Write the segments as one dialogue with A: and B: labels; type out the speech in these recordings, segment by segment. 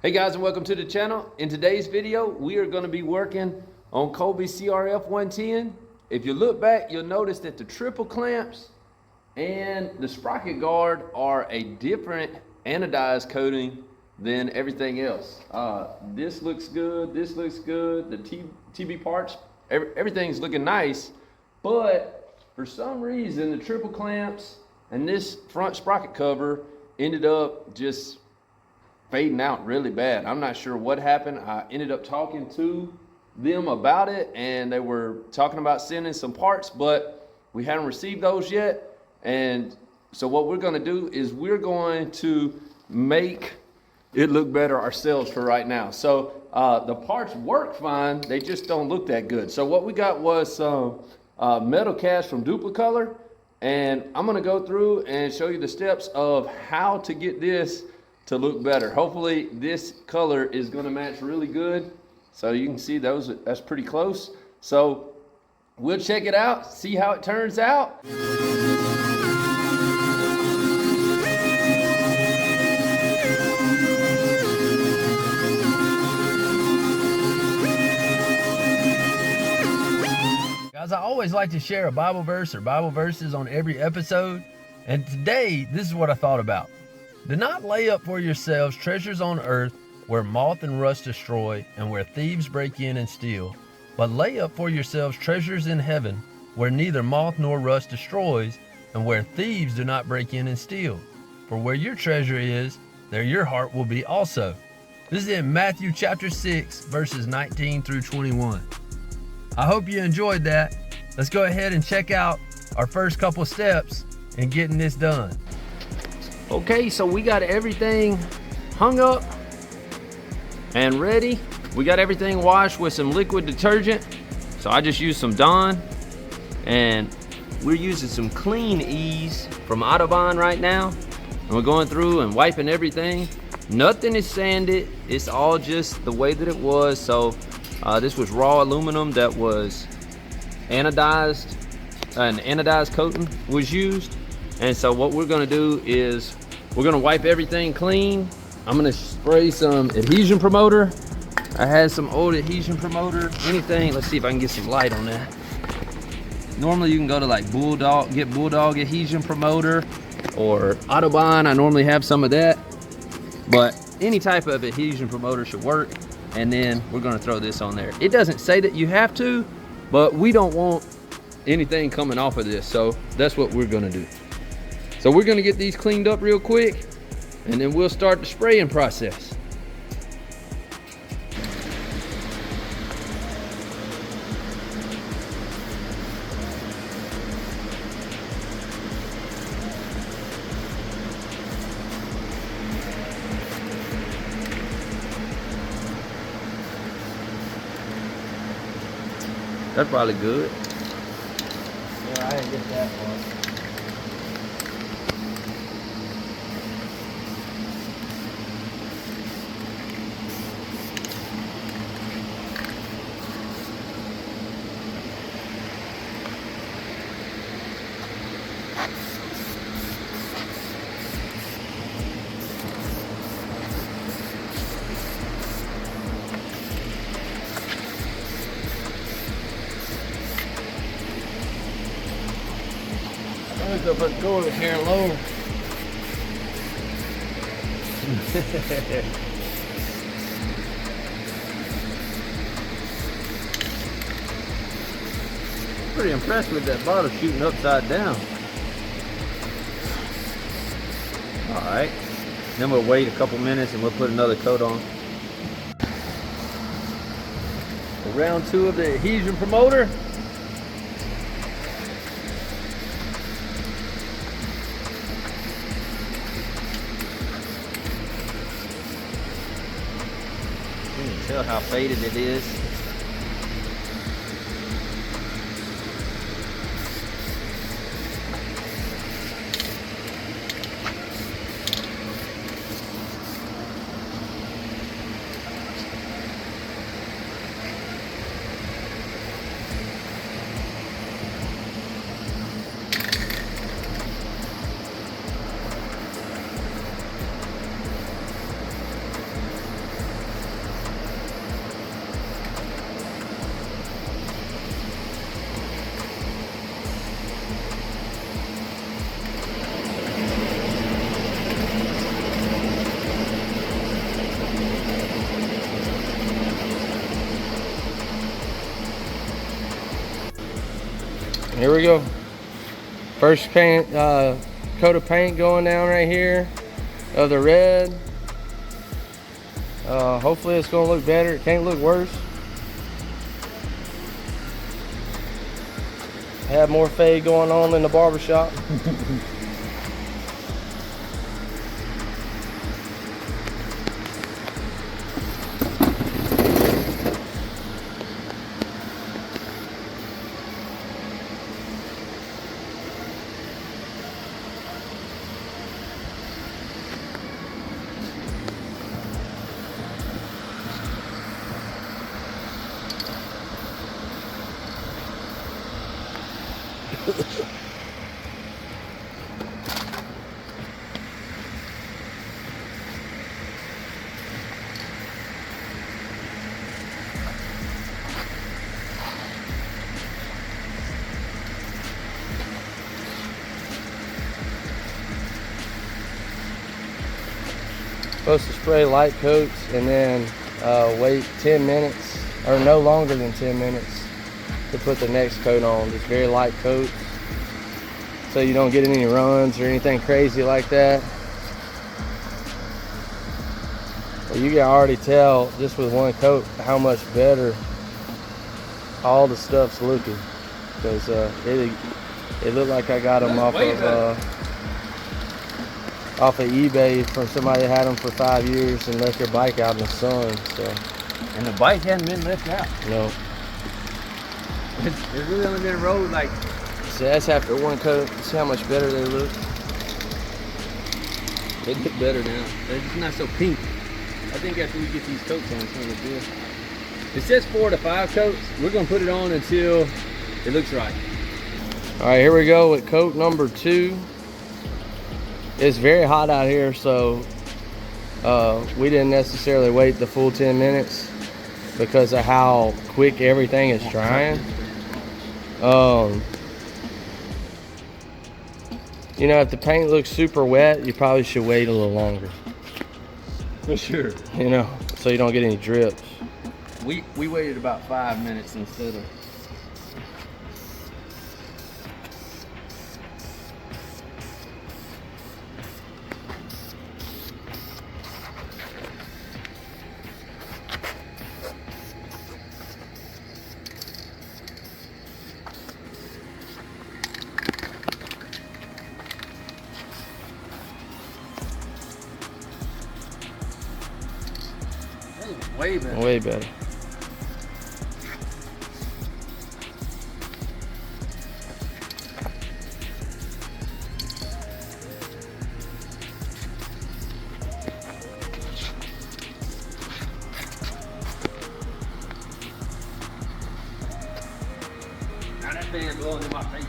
A: Hey guys, and welcome to the channel. In today's video, we are going to be working on Kobe CRF 110. If you look back, you'll notice that the triple clamps and the sprocket guard are a different anodized coating than everything else. This looks good, this looks good, the TB parts, everything's looking nice, but for some reason the triple clamps and this front sprocket cover ended up just fading out really bad. I'm not sure what happened. I ended up talking to them about it and they were talking about sending some parts, but we hadn't received those yet. And so what we're going to do is we're going to make it look better ourselves for right now. So the parts work fine, they just don't look that good. So what we got was some Metalcast from Dupli-Color, and I'm going to go through and show you the steps of how to get this to look better. Hopefully this color is going to match really good. So you can see that's pretty close. So we'll check it out, see how it turns out. Guys, I always like to share a Bible verse or Bible verses on every episode. And today, this is what I thought about. Do not lay up for yourselves treasures on earth where moth and rust destroy and where thieves break in and steal. But lay up for yourselves treasures in heaven where neither moth nor rust destroys and where thieves do not break in and steal. For where your treasure is, there your heart will be also. This is in Matthew chapter 6, verses 19 through 21. I hope you enjoyed that. Let's go ahead and check out our first couple steps in getting this done. Okay, so we got everything hung up and ready. We got everything washed with some liquid detergent. So I just used some Dawn, and we're using some Clean Ease from Anodized right now. And we're going through and wiping everything. Nothing is sanded. It's all just the way that it was. So this was raw aluminum that was anodized. An anodized coating was used. And so what we're gonna do is we're gonna wipe everything clean. I'm gonna spray some adhesion promoter. I had some old adhesion promoter, anything. Let's see if I can get some light on that. Normally you can go to like Bulldog, get Bulldog adhesion promoter or Autobahn. I normally have some of that, but any type of adhesion promoter should work. And then we're gonna throw this on there. It doesn't say that you have to, but we don't want anything coming off of this, so that's what we're gonna do. So we're gonna get these cleaned up real quick, and then we'll start the spraying process. That's probably good.
B: Yeah, I didn't get that one.
A: If I go over here low. Pretty impressed with that bottle shooting upside down. All right, then we'll wait a couple minutes and we'll put another coat on. So round 2 of the adhesion promoter. Tell how faded it is.
C: Here we go. First paint, coat of paint going down right here of the red. Hopefully it's gonna look better. It can't look worse. Have more fade going on in the barbershop. Supposed to spray light coats and then wait 10 minutes or no longer than 10 minutes to put the next coat on. Just very light coats so you don't get any runs or anything crazy like that. Well, you can already tell just with one coat how much better all the stuff's looking, because it looked like I got them off of eBay from somebody that had them for 5 years and left their bike out in the sun. So,
B: and the bike hadn't been left out.
C: no.
B: It's really only been rode like.
C: So that's after one coat. See how much better they look.
B: They look better now. They're just not so pink. I think after we get these coats on, it's gonna look good. It says 4 to 5 coats. We're gonna put it on until it looks right.
C: All right, here we go with coat number 2. It's very hot out here, so we didn't necessarily wait the full 10 minutes because of how quick everything is drying. You know, if the paint looks super wet, you probably should wait a little longer.
B: For sure.
C: You know, so you don't get any drips.
B: We waited about 5 minutes instead of. Way better.
C: Way better.
B: Now that fan blowing in my face.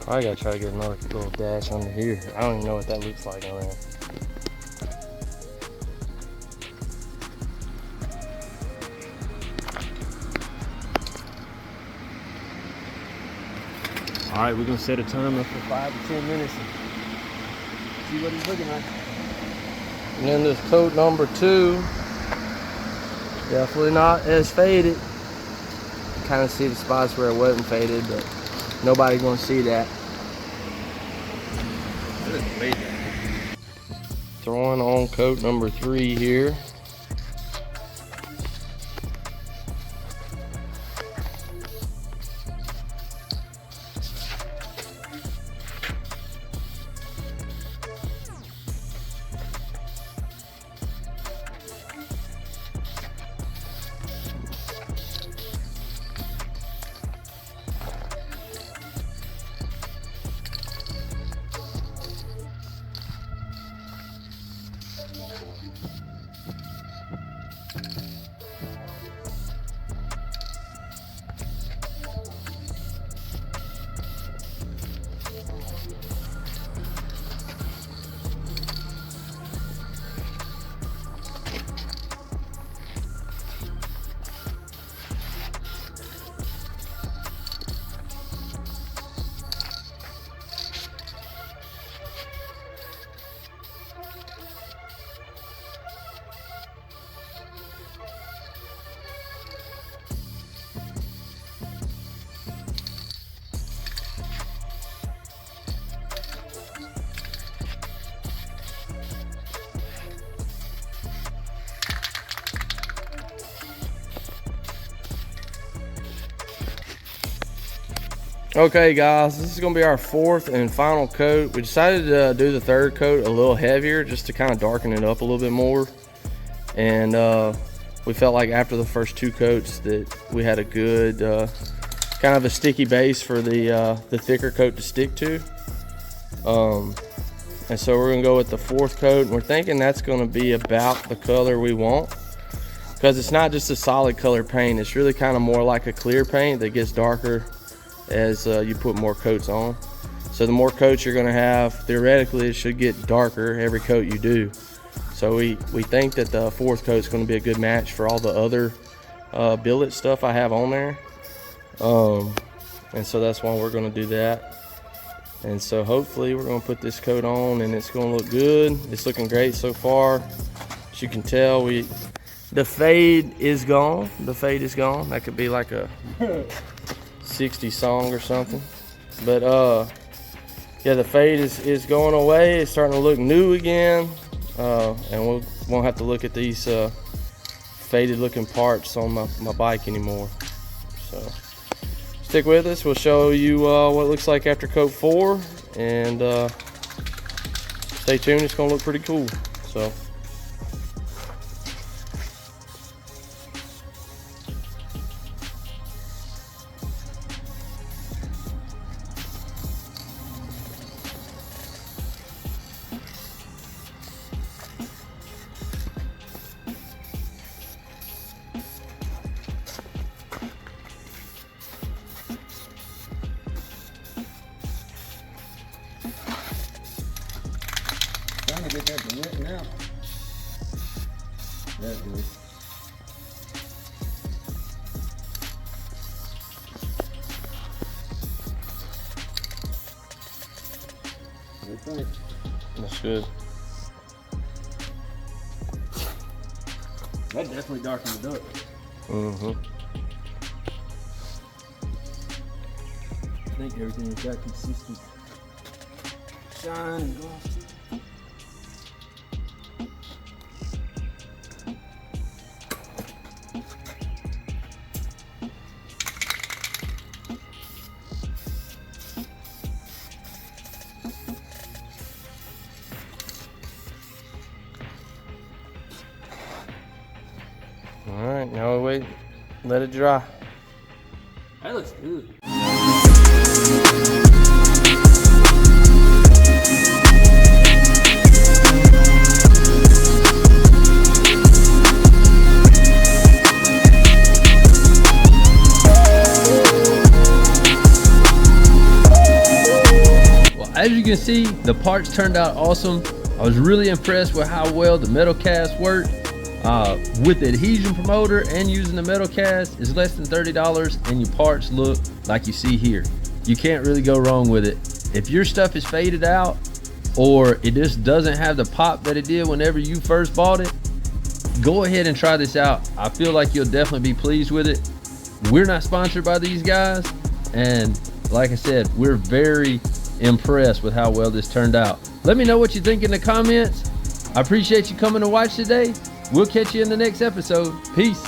C: I gotta try to get another little dash under here. I don't even know what that looks like on there.
B: All right, we're gonna set a timer for 5 to 10 minutes and see what it's looking like.
C: And then this coat number 2, definitely not as faded. Kind of see the spots where it wasn't faded, but nobody's gonna see that.
B: That looks way better.
C: Throwing on coat number 3 here. Okay guys, this is gonna be our 4th and final coat. We decided to do the 3rd coat a little heavier just to kind of darken it up a little bit more. And we felt like after the first 2 coats that we had a good kind of a sticky base for the thicker coat to stick to. And so we're gonna go with the 4th coat, and we're thinking that's gonna be about the color we want, because it's not just a solid color paint, it's really kind of more like a clear paint that gets darker as you put more coats on. So the more coats you're going to have, theoretically it should get darker every coat you do. So we think that the 4th coat is going to be a good match for all the other billet stuff I have on there. And so that's why we're going to do that. And so hopefully we're going to put this coat on and it's going to look good. It's looking great so far. As you can tell, the fade is gone. The fade is gone. That could be like a 60 song or something. But yeah, the fade is going away. It's starting to look new again. And we won't have to look at these faded looking parts on my bike anymore. So stick with us. We'll show you what it looks like after coat 4, and stay tuned. It's gonna look pretty cool. So
B: trying to get that to wet now. That's good. What do you think?
C: that's good.
B: That definitely darkened the duck. I think everything's got consistent shine and gloss.
C: All right, now we wait, let it dry.
B: That looks good.
A: Well, as you can see, the parts turned out awesome. I was really impressed with how well the Metalcast worked. With the adhesion promoter and using the Metalcast, it's less than $30 and your parts look like you see here. You can't really go wrong with it. If your stuff is faded out or it just doesn't have the pop that it did whenever you first bought it, go ahead and try this out. I feel like you'll definitely be pleased with it. We're not sponsored by these guys, and like I said, we're very impressed with how well this turned out. Let me know what you think in the comments. I appreciate you coming to watch today. We'll catch you in the next episode. Peace.